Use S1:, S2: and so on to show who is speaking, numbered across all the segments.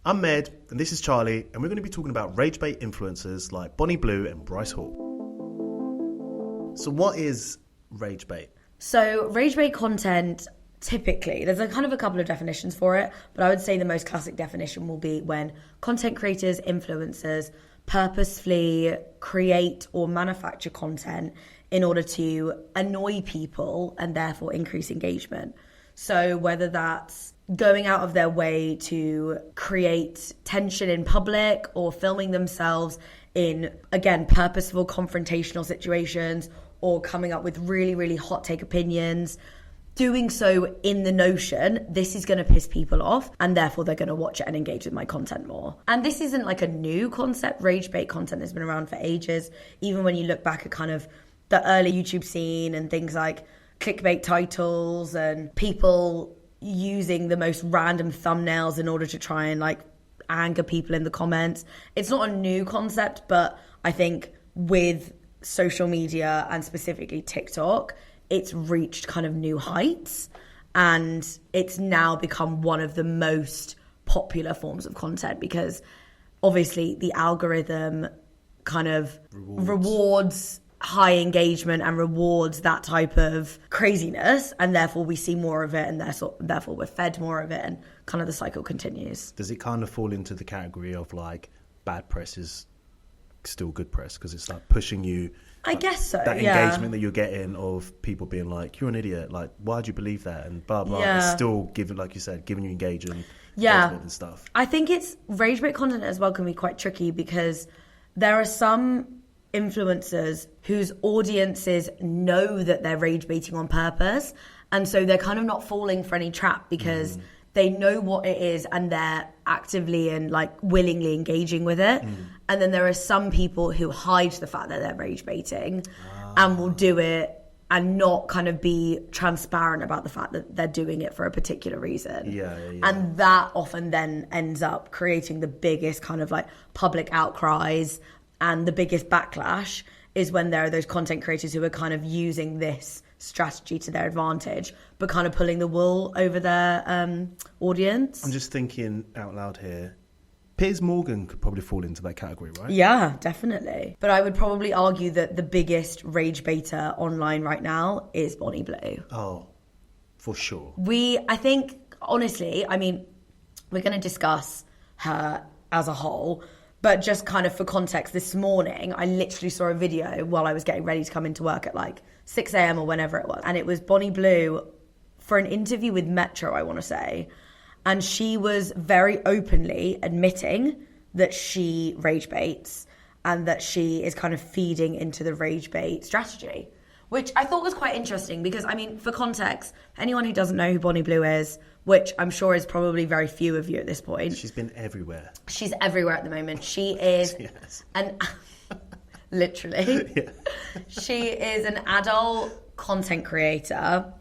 S1: I'm Med, and this is Charlie, and we're going to be talking about RageBait influencers like Bonnie Blue and Bryce Hall. So what is RageBait?
S2: So RageBait content, typically, there's a couple of definitions for it, but I would say the most classic definition will be when content creators, influencers, purposefully create or manufacture content in order to annoy people and therefore increase engagement. So whether that's going out of their way to create tension in public or filming themselves in, again, purposeful confrontational situations or coming up with really, really hot take opinions, doing so in the notion, this is going to piss people off and therefore they're going to watch it and engage with my content more. And this isn't like a new concept. RageBait content has been around for ages. Even when you look back at kind of the early YouTube scene and things like clickbait titles and people using the most random thumbnails in order to try and like anger people in the comments. It's not a new concept, but I think with social media and specifically TikTok, it's reached kind of new heights and it's now become one of the most popular forms of content because obviously the algorithm kind of rewards high engagement and rewards that type of craziness and therefore we see more of it and therefore we're fed more of it and kind of the cycle continues.
S1: Does it kind of fall into the category of like bad press is still good press because it's like pushing you?
S2: I guess so,
S1: that engagement that you're getting of people being like, you're an idiot, like why'd you believe that and blah blah. It's still giving, like you said, giving you engagement and stuff. I
S2: think it's RageBait content as well can be quite tricky because there are some influencers whose audiences know that they're rage baiting on purpose and so they're kind of not falling for any trap because they know what it is and they're actively and like willingly engaging with it. And then there are some people who hide the fact that they're rage baiting and will do it and not kind of be transparent about the fact that they're doing it for a particular reason. And that often then ends up creating the biggest kind of like public outcries and the biggest backlash is when there are those content creators who are kind of using this strategy to their advantage, but kind of pulling the wool over their audience.
S1: I'm just thinking out loud here. Piers Morgan could probably fall into that category, right?
S2: Yeah, definitely. But I would probably argue that the biggest rage baiter online right now is Bonnie Blue.
S1: Oh, for sure.
S2: I think, honestly, I mean, we're going to discuss her as a whole, but just kind of for context, this morning, I literally saw a video while I was getting ready to come into work at like 6 a.m. or whenever it was. And it was Bonnie Blue for an interview with Metro, I want to say. And she was very openly admitting that she rage baits and that she is kind of feeding into the rage bait strategy, which I thought was quite interesting because, I mean, for context, anyone who doesn't know who Bonnie Blue is, which I'm sure is probably very few of you at this point.
S1: She's been everywhere.
S2: She's everywhere at the moment. She is literally. Yeah. She is an adult content creator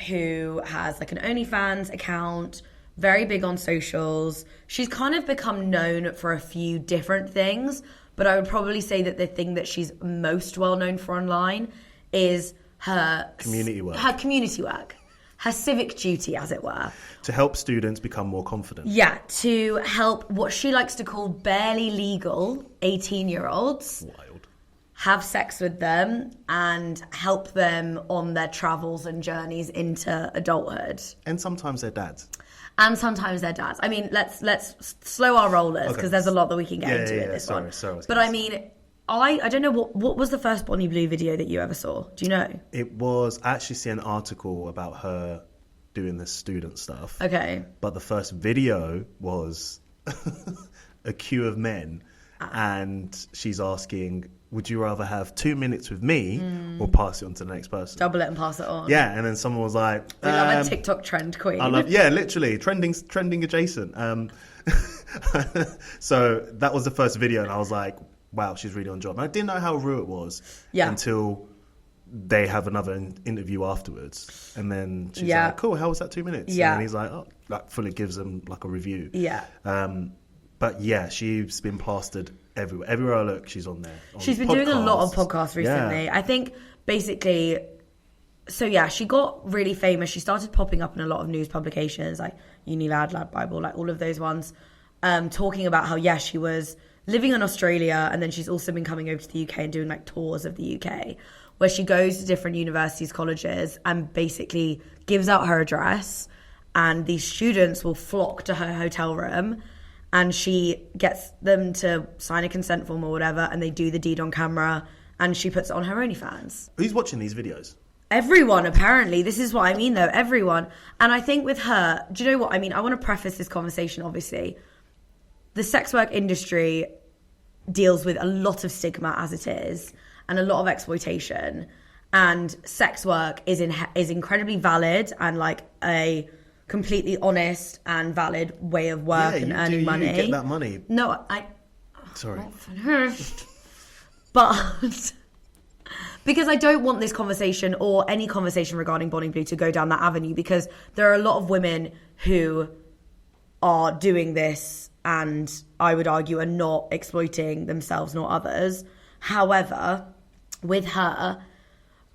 S2: who has like an OnlyFans account, very big on socials. She's kind of become known for a few different things, but I would probably say that the thing that she's most well known for online is her community work. Her civic duty, as it were.
S1: To help students become more confident.
S2: Yeah, to help what she likes to call barely legal 18-year-olds have sex with them and help them on their travels and journeys into adulthood.
S1: And sometimes their dads.
S2: I mean, let's slow our rollers because there's a lot that we can get into in this one.
S1: Sorry.
S2: But I mean, I don't know, what was the first Bonnie Blue video that you ever saw? Do you know?
S1: It was, I actually see an article about her doing this student stuff.
S2: Okay.
S1: But the first video was a queue of men and she's asking, would you rather have 2 minutes with me or pass it on to the next person?
S2: Double it and pass it on.
S1: Yeah, and then someone was like...
S2: We love a TikTok trend queen.
S1: Literally, trending adjacent. So that was the first video and I was like, wow, she's really on job. And I didn't know how real it was until they have another interview afterwards. And then she's like, cool, how was that 2 minutes?
S2: Yeah.
S1: And he's like, oh, like fully gives them like a review.
S2: Yeah.
S1: But yeah, she's been plastered everywhere. Everywhere I look, she's on there.
S2: She's been doing a lot of podcasts recently. Yeah. I think basically, so yeah, she got really famous. She started popping up in a lot of news publications like Unilad, Lad Bible, like all of those ones, talking about how, she was living in Australia, and then she's also been coming over to the UK and doing like tours of the UK, where she goes to different universities, colleges, and basically gives out her address, and these students will flock to her hotel room, and she gets them to sign a consent form or whatever, and they do the deed on camera, and she puts it on her OnlyFans.
S1: Who's watching these videos?
S2: Everyone, apparently. This is what I mean, though. Everyone. And I think with her, do you know what I mean? I want to preface this conversation, obviously. The sex work industry deals with a lot of stigma as it is, and a lot of exploitation. And sex work is incredibly valid and like a completely honest and valid way of work and earning money.
S1: You get that money.
S2: No,
S1: Sorry.
S2: But because I don't want this conversation or any conversation regarding Bonnie Blue to go down that avenue, because there are a lot of women who are doing this and I would argue are not exploiting themselves nor others. However, with her,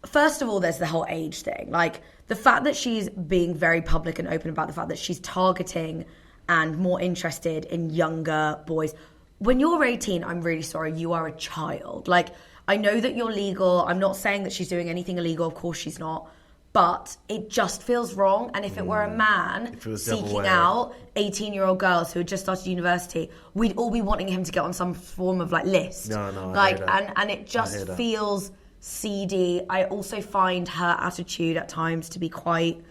S2: first of all, there's the whole age thing. Like, the fact that she's being very public and open about the fact that she's targeting and more interested in younger boys. When you're 18, I'm really sorry, you are a child. Like, I know that you're legal. I'm not saying that she's doing anything illegal. Of course she's not. But it just feels wrong. And if it were a man seeking out 18-year-old girls who had just started university, we'd all be wanting him to get on some form of like list.
S1: No,
S2: like, and it just feels seedy. I also find her attitude at times to be quite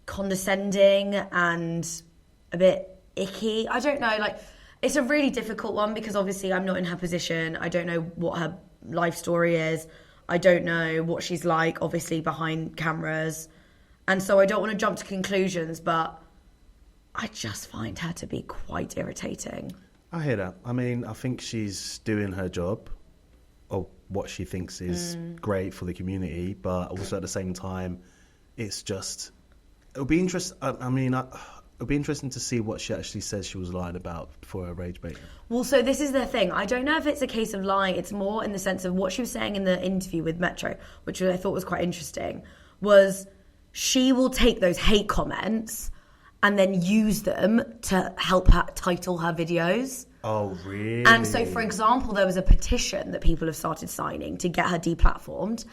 S2: condescending and a bit icky. I don't know. Like, it's a really difficult one because obviously I'm not in her position. I don't know what her life story is. I don't know what she's like, obviously, behind cameras. And so I don't want to jump to conclusions, but I just find her to be quite irritating.
S1: I hear that. I mean, I think she's doing her job, or what she thinks is great for the community, but also at the same time, it's just... It'll be interesting. It'll be interesting to see what she actually says she was lying about for her rage baiting.
S2: Well, so this is the thing. I don't know if it's a case of lying. It's more in the sense of what she was saying in the interview with Metro, which I thought was quite interesting, was she will take those hate comments and then use them to help her title her videos.
S1: Oh, really?
S2: And so, for example, there was a petition that people have started signing to get her deplatformed.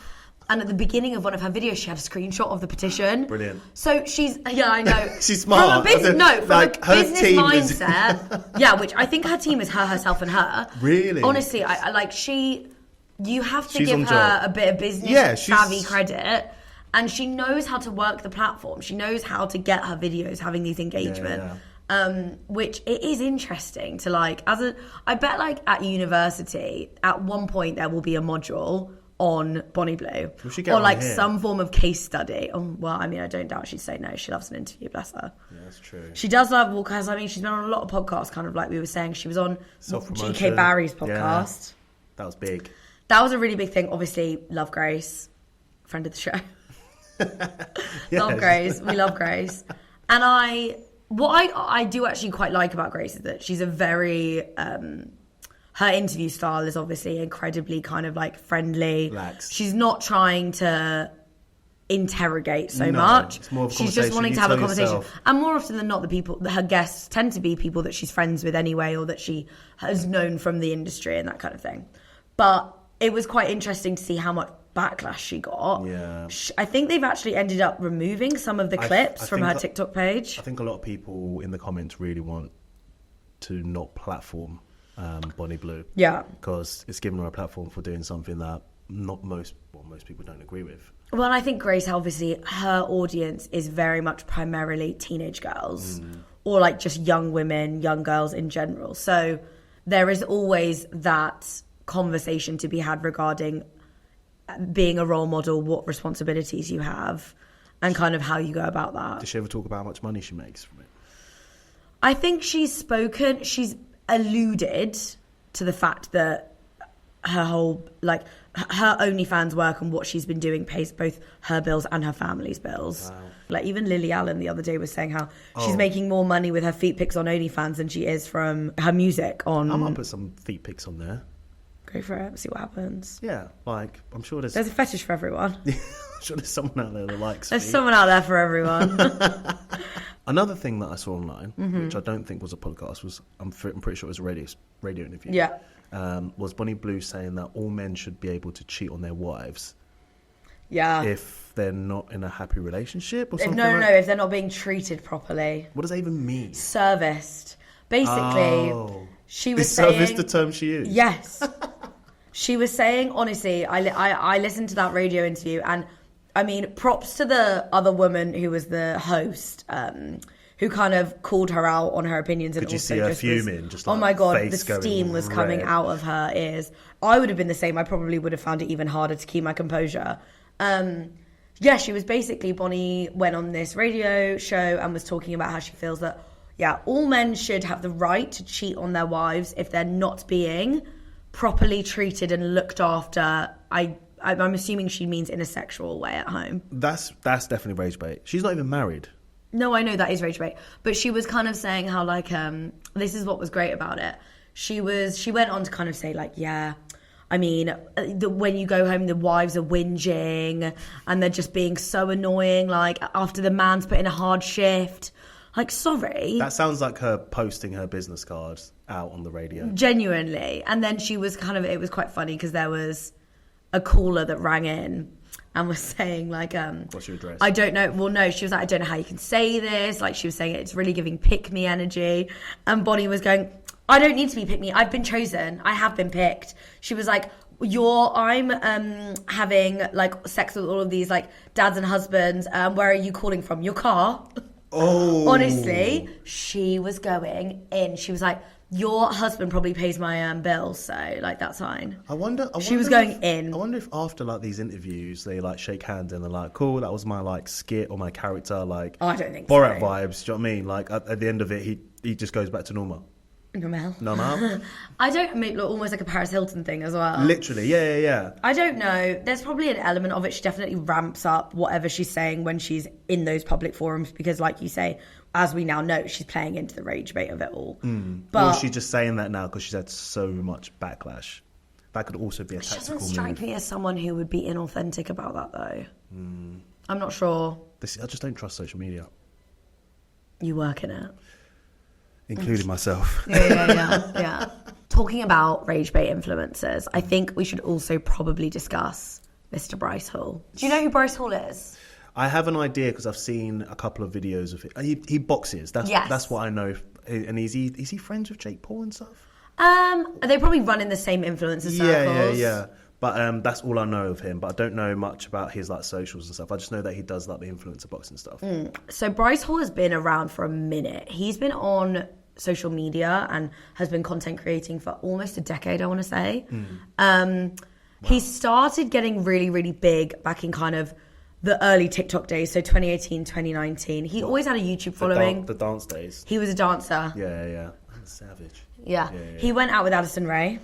S2: And at the beginning of one of her videos, she had a screenshot of the petition.
S1: Brilliant.
S2: So she's, I know.
S1: She's smart.
S2: From a
S1: like,
S2: business mindset. Which I think her team is her, herself, and her.
S1: Really?
S2: Honestly, you have to give her a bit of business savvy credit. And she knows how to work the platform. She knows how to get her videos having these engagement. Which it is interesting to I bet at university, at one point there will be a module on Bonnie Blue, or some form of case study. Oh, well, I mean, I don't doubt she'd say no. She loves an interview, bless her.
S1: Yeah, that's true.
S2: She does love, because I mean, she's been on a lot of podcasts, kind of like we were saying. She was on GK Barry's podcast.
S1: Yeah, that was big.
S2: That was a really big thing. Obviously, love Grace, friend of the show. Love Grace. We love Grace. And what I do actually quite like about Grace is that she's a very... her interview style is obviously incredibly kind of friendly.
S1: Relaxed.
S2: She's not trying to interrogate so much.
S1: It's more of a
S2: she's just wanting to have a conversation.
S1: Yourself.
S2: And more often than not, her guests tend to be people that she's friends with anyway, or that she has known from the industry and that kind of thing. But it was quite interesting to see how much backlash she got.
S1: Yeah.
S2: I think they've actually ended up removing some of the clips from her TikTok page.
S1: I think a lot of people in the comments really want to not platform Bonnie Blue.
S2: Yeah.
S1: Because it's given her a platform for doing something that most people don't agree with.
S2: Well, I think Grace, obviously, her audience is very much primarily teenage girls or just young women, young girls in general. So there is always that conversation to be had regarding being a role model, what responsibilities you have, and kind of how you go about that.
S1: Does she ever talk about how much money she makes from it?
S2: I think she's alluded to the fact that her whole her OnlyFans work and what she's been doing pays both her bills and her family's bills. Wow. Even Lily Allen the other day was saying how she's making more money with her feet pics on OnlyFans than she is from her music on...
S1: I might put some feet pics on there.
S2: Go for it, see what happens.
S1: Yeah, I'm sure there's a
S2: fetish for everyone.
S1: I'm sure there's someone out there that likes
S2: There's someone out there for everyone.
S1: Another thing that I saw online, which I don't think was a podcast, was I'm pretty sure it was a radio interview.
S2: Yeah.
S1: Was Bonnie Blue saying that all men should be able to cheat on their wives
S2: Yeah.
S1: if they're not in a happy relationship or something?
S2: No, if they're not being treated properly.
S1: What does that even mean?
S2: Serviced. Basically, she was
S1: Is
S2: saying...
S1: service the term she used?
S2: Yes. She was saying, honestly, I listened to that radio interview, and I mean, props to the other woman who was the host, who kind of called her out on her opinions. And
S1: Could you
S2: also
S1: see her
S2: just
S1: fuming?
S2: was,
S1: Just like
S2: oh my God, the
S1: face going
S2: steam was coming
S1: red.
S2: out of her ears. I would have been the same. I probably would have found it even harder to keep my composure. Yeah, she was basically, Bonnie went on this radio show and was talking about how she feels that, yeah, all men should have the right to cheat on their wives if they're not being properly treated and looked after. I'm assuming she means in a sexual way at home.
S1: That's definitely rage bait. She's not even married.
S2: No, I know that is rage bait. But she was kind of saying how, like, this is what was great about it. She went on to kind of say, like, yeah, I mean, when you go home, the wives are whinging and they're just being so annoying, like, after the man's put in a hard shift. Like, sorry.
S1: That sounds like her posting her business cards out on the radio.
S2: Genuinely. And then she was kind of, it was quite funny because there was a caller that rang in and was saying, like,
S1: what's your address?
S2: I don't know. Well, no, she was like, I don't know how you can say this. Like, she was saying it's really giving pick me energy. And Bonnie was going, I don't need to be pick me. I've been chosen. I have been picked. She was like, I'm having, like, sex with all of these, like, dads and husbands. Where are you calling from? Your car?
S1: Oh.
S2: Honestly, she was going in. She was like, your husband probably pays my bills, so, like, that's fine.
S1: I wonder
S2: she was going in.
S1: I wonder if after, like, these interviews, they, like, shake hands and they're like, cool, that was my, like, skit or my character, like,
S2: I don't think
S1: Borat
S2: so.
S1: vibes, do you know what I mean? Like, at the end of it, he just goes back to normal. No.
S2: I don't mean, look, almost like a Paris Hilton thing as well.
S1: Literally, yeah.
S2: I don't know. There's probably an element of it. She definitely ramps up whatever she's saying when she's in those public forums because, like you say, as we now know, she's playing into the rage bait of it all. But
S1: or she's just saying that now because she's had so much backlash. That could also be a
S2: she
S1: tactical
S2: doesn't strike
S1: move.
S2: me as someone who would be inauthentic about that, though. I'm not sure.
S1: I just don't trust social media.
S2: You work in it.
S1: Including myself.
S2: Yeah. Talking about rage bait influencers, I think we should also probably discuss Mr. Bryce Hall. Do you know who Bryce Hall is?
S1: I have an idea because I've seen a couple of videos of it. He boxes. That's what I know. And is he friends with Jake Paul and stuff?
S2: They probably run in the same influencer circles.
S1: Yeah. But that's all I know of him. But I don't know much about his like socials and stuff. I just know that he does like the influencer boxing stuff.
S2: So Bryce Hall has been around for a minute. He's been on social media and has been content creating for almost a decade, I want to say. Wow. He started getting really, really big back in kind of the early TikTok days, so 2018, 2019. He always had a YouTube following.
S1: The dance days.
S2: He was a dancer.
S1: Yeah. Savage.
S2: Yeah. He went out with Addison Rae.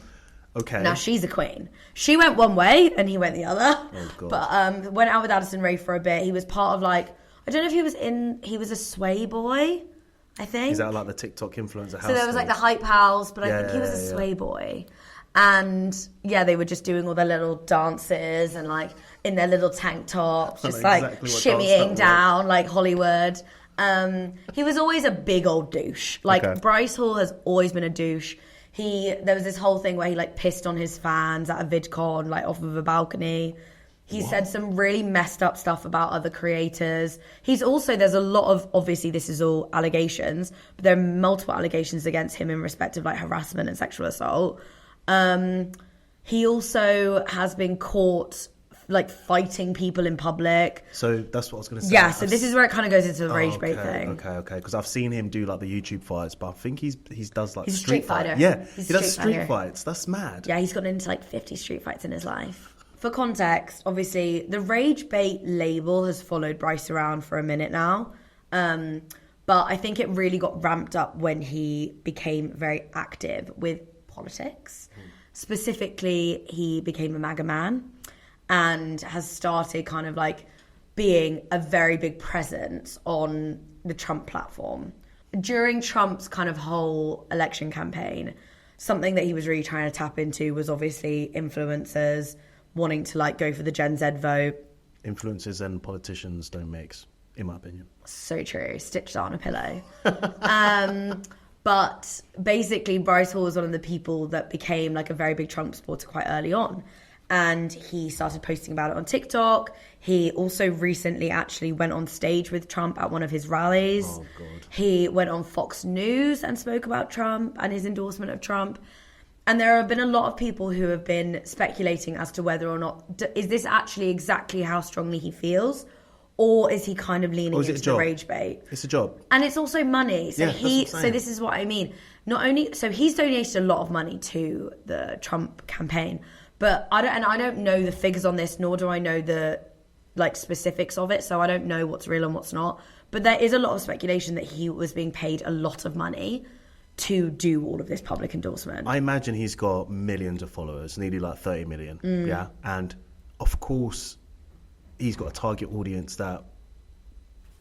S1: Okay.
S2: Now she's a queen. She went one way and he went the other.
S1: Oh, God.
S2: But went out with Addison Rae for a bit. He was part of like, I don't know if he was a sway boy, I think.
S1: Is that like the TikTok influencer house?
S2: So there was like the hype house, but I think he was a sway boy. And yeah, they were just doing all their little dances and like in their little tank tops, just like
S1: exactly
S2: shimmying down like Hollywood. He was always a big old douche. Like Bryce Hall has always been a douche. There was this whole thing where he like pissed on his fans at a VidCon, like off of a balcony. He said some really messed up stuff about other creators. There's a lot of, obviously this is all allegations, but there are multiple allegations against him in respect of like harassment and sexual assault. He also has been caught like fighting people in public.
S1: So that's what I was going to say.
S2: Yeah, so this is where it kind of goes into the rage bait thing.
S1: Okay. Because I've seen him do like the YouTube fights, but I think he does like
S2: he's a street fighter.
S1: Yeah,
S2: he
S1: does street fights. That's mad.
S2: Yeah, he's gotten into like 50 street fights in his life. For context, obviously, the rage bait label has followed Bryce around for a minute now. But I think it really got ramped up when he became very active with politics. Specifically, he became a MAGA man and has started kind of like being a very big presence on the Trump platform. During Trump's kind of whole election campaign, something that he was really trying to tap into was obviously influencers wanting to like go for the Gen Z vote.
S1: Influencers and politicians don't mix. in my opinion.
S2: So true. Stitched out on a pillow. But basically, Bryce Hall was one of the people that became like a very big Trump supporter quite early on. And he started posting about it on TikTok. He also recently actually went on stage with Trump at one of his rallies.
S1: Oh, God.
S2: He went on Fox News and spoke about Trump and his endorsement of Trump. And there have been a lot of people who have been speculating as to whether or not, is this actually exactly how strongly he feels? Or is he kind of leaning into the rage bait?
S1: It's a job.
S2: And it's also money. So
S1: yeah,
S2: so this is what I mean. So he's donated a lot of money to the Trump campaign. But I don't know the figures on this, nor do I know the like specifics of it. So I don't know what's real and what's not. But there is a lot of speculation that he was being paid a lot of money to do all of this public endorsement.
S1: I imagine he's got millions of followers, nearly like 30 million. Yeah. And of course, he's got a target audience that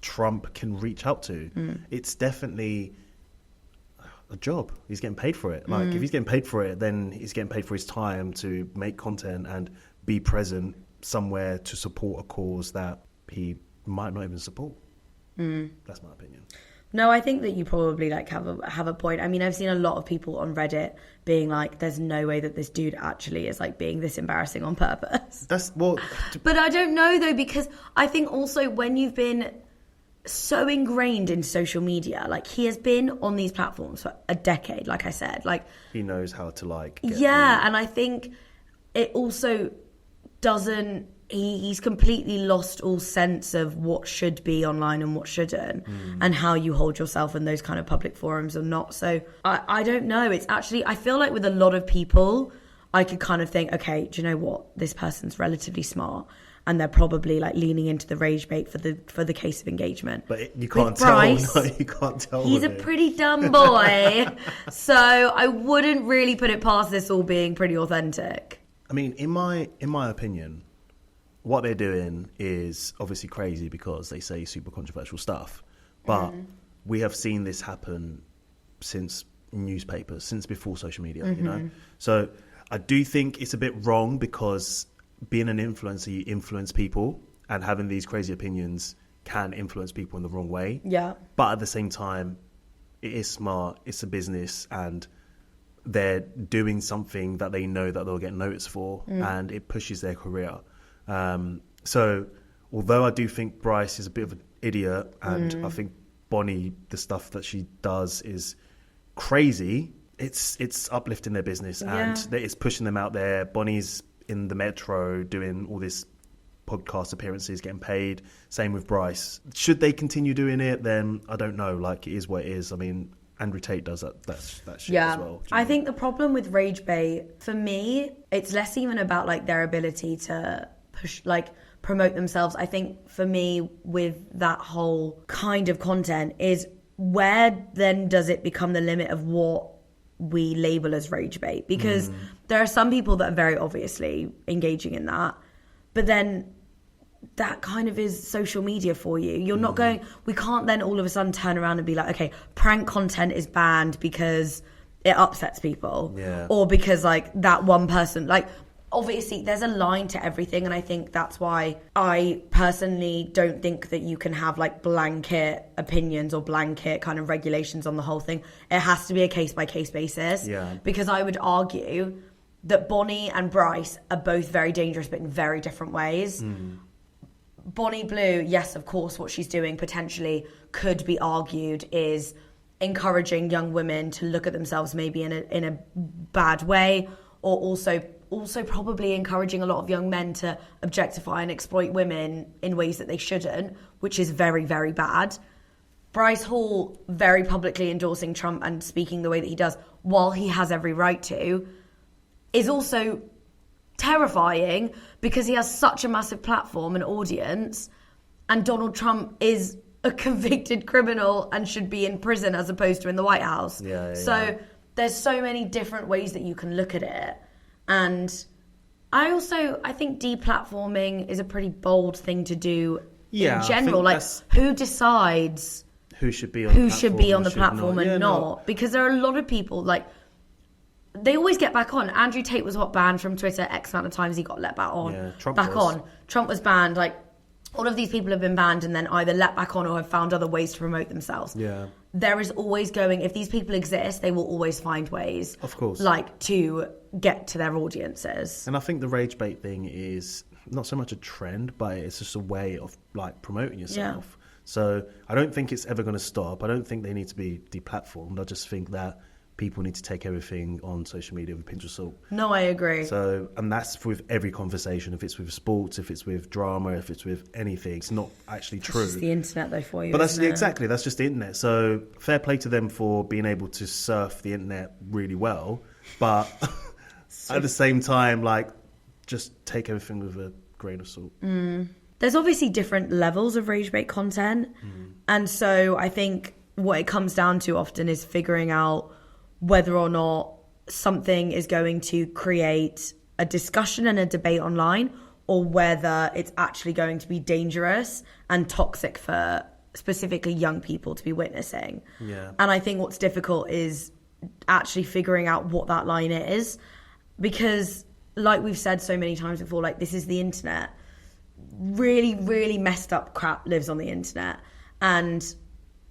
S1: Trump can reach out to. It's definitely a job. He's getting paid for it. Like, if he's getting paid for it, then he's getting paid for his time to make content and be present somewhere to support a cause that he might not even support. That's my opinion.
S2: No, I think that you probably like have a point. I mean, I've seen a lot of people on Reddit being like, "There's no way that this dude actually is like being this embarrassing on purpose."
S1: But
S2: I don't know though, because I think also when you've been so ingrained in social media, like he has been on these platforms for a decade. Like I said, like
S1: he knows how to like.
S2: And I think it also doesn't. He's completely lost all sense of what should be online and what shouldn't, and how you hold yourself in those kind of public forums or not. So I don't know. It's actually, I feel like with a lot of people, I could kind of think, okay, do you know what? This person's relatively smart, and they're probably like leaning into the rage bait for the case of engagement.
S1: But you can't
S2: with Bryce,
S1: tell. No, you can't tell.
S2: He's a pretty dumb boy, so I wouldn't really put it past this all being pretty authentic.
S1: I mean, in my opinion, what they're doing is obviously crazy because they say super controversial stuff. But we have seen this happen since newspapers, since before social media, you know? So I do think it's a bit wrong because being an influencer, you influence people, and having these crazy opinions can influence people in the wrong way.
S2: Yeah.
S1: But at the same time, it is smart, it's a business, and they're doing something that they know that they'll get noticed for, and it pushes their career. So although I do think Bryce is a bit of an idiot, and I think Bonnie, the stuff that she does is crazy, it's uplifting their business, and it's pushing them out there. Bonnie's in the Metro doing all this podcast appearances, getting paid. Same with Bryce. Should they continue doing it? Then I don't know. Like, it is what it is. I mean, Andrew Tate does that shit as well.
S2: I think the problem with rage bait, for me, it's less even about like their ability to push, like promote themselves. I think for me, with that whole kind of content, is where then does it become the limit of what we label as rage bait? Because there are some people that are very obviously engaging in that, but then that kind of is social media for you. You're not going, we can't then all of a sudden turn around and be like, okay, prank content is banned because it upsets people.
S1: Yeah.
S2: Or because like that one person, like obviously there's a line to everything, and I think that's why I personally don't think that you can have like blanket opinions or blanket kind of regulations on the whole thing. It has to be a case by case basis.
S1: Yeah.
S2: Because I would argue that Bonnie and Bryce are both very dangerous, but in very different ways. Bonnie Blue, yes, of course, what she's doing potentially could be argued is encouraging young women to look at themselves maybe in a bad way, or also probably encouraging a lot of young men to objectify and exploit women in ways that they shouldn't, which is very, very bad. Bryce Hall very publicly endorsing Trump and speaking the way that he does, while he has every right to, is also terrifying because he has such a massive platform and audience, and Donald Trump is a convicted criminal and should be in prison as opposed to in the White House. So there's so many different ways that you can look at it. And I think deplatforming is a pretty bold thing to do in general. Like, who decides
S1: who should be
S2: on the platform and not? Because there are a lot of people, like, they always get back on. Andrew Tate was banned from Twitter X amount of times. He got let back on.
S1: Yeah, Trump
S2: was banned like all of these people have been banned and then either let back on or have found other ways to promote themselves.
S1: Yeah.
S2: There is always if these people exist, they will always find ways,
S1: of course,
S2: like to get to their audiences.
S1: And I think the rage bait thing is not so much a trend, but it's just a way of like promoting yourself. So I don't think it's ever going to stop. I don't think they need to be deplatformed. I just think that people need to take everything on social media with a pinch of salt.
S2: No, I agree.
S1: So, and that's with every conversation. If it's with sports, if it's with drama, if it's with anything, it's not actually true.
S2: It's just the internet, though, for you.
S1: But that's exactly, that's just the internet. So fair play to them for being able to surf the internet really well. But at the same time, like, just take everything with a grain of salt.
S2: There's obviously different levels of rage bait content. And so I think what it comes down to often is figuring out whether or not something is going to create a discussion and a debate online, or whether it's actually going to be dangerous and toxic for specifically young people to be witnessing.
S1: Yeah.
S2: And I think what's difficult is actually figuring out what that line is, because like we've said so many times before, like, this is the internet. Really, really messed up crap lives on the internet. And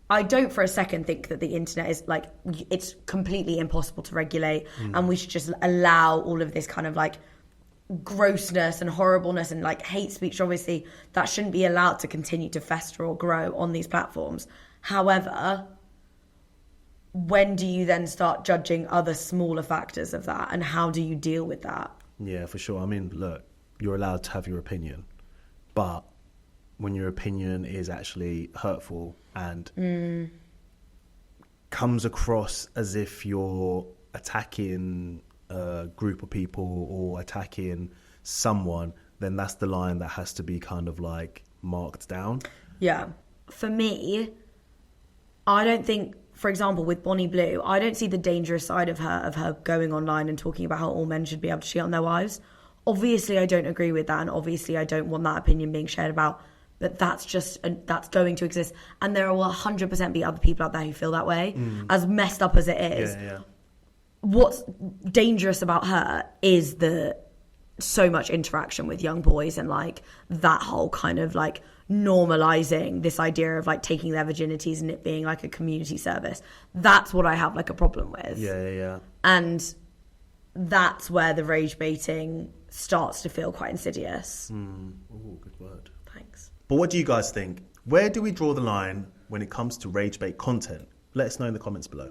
S2: I don't for a second think that the internet is like, it's completely impossible to regulate and we should just allow all of this kind of like grossness and horribleness and like hate speech. Obviously that shouldn't be allowed to continue to fester or grow on these platforms. However, when do you then start judging other smaller factors of that, and how do you deal with that?
S1: Yeah, for sure. I mean, look, you're allowed to have your opinion, but when your opinion is actually hurtful and comes across as if you're attacking a group of people or attacking someone, then that's the line that has to be kind of like marked down.
S2: Yeah. For me, I don't think, for example, with Bonnie Blue, I don't see the dangerous side of her going online and talking about how all men should be able to cheat on their wives. Obviously, I don't agree with that, and obviously I don't want that opinion being shared about. But that's going to exist, and there will 100% be other people out there who feel that way. As messed up as it is,
S1: Yeah.
S2: What's dangerous about her is the so much interaction with young boys and like that whole kind of like normalizing this idea of like taking their virginities and it being like a community service. That's what I have like a problem with.
S1: Yeah.
S2: And that's where the rage baiting starts to feel quite insidious.
S1: Oh, good word.
S2: Thanks.
S1: But what do you guys think? Where do we draw the line when it comes to rage bait content? Let us know in the comments below.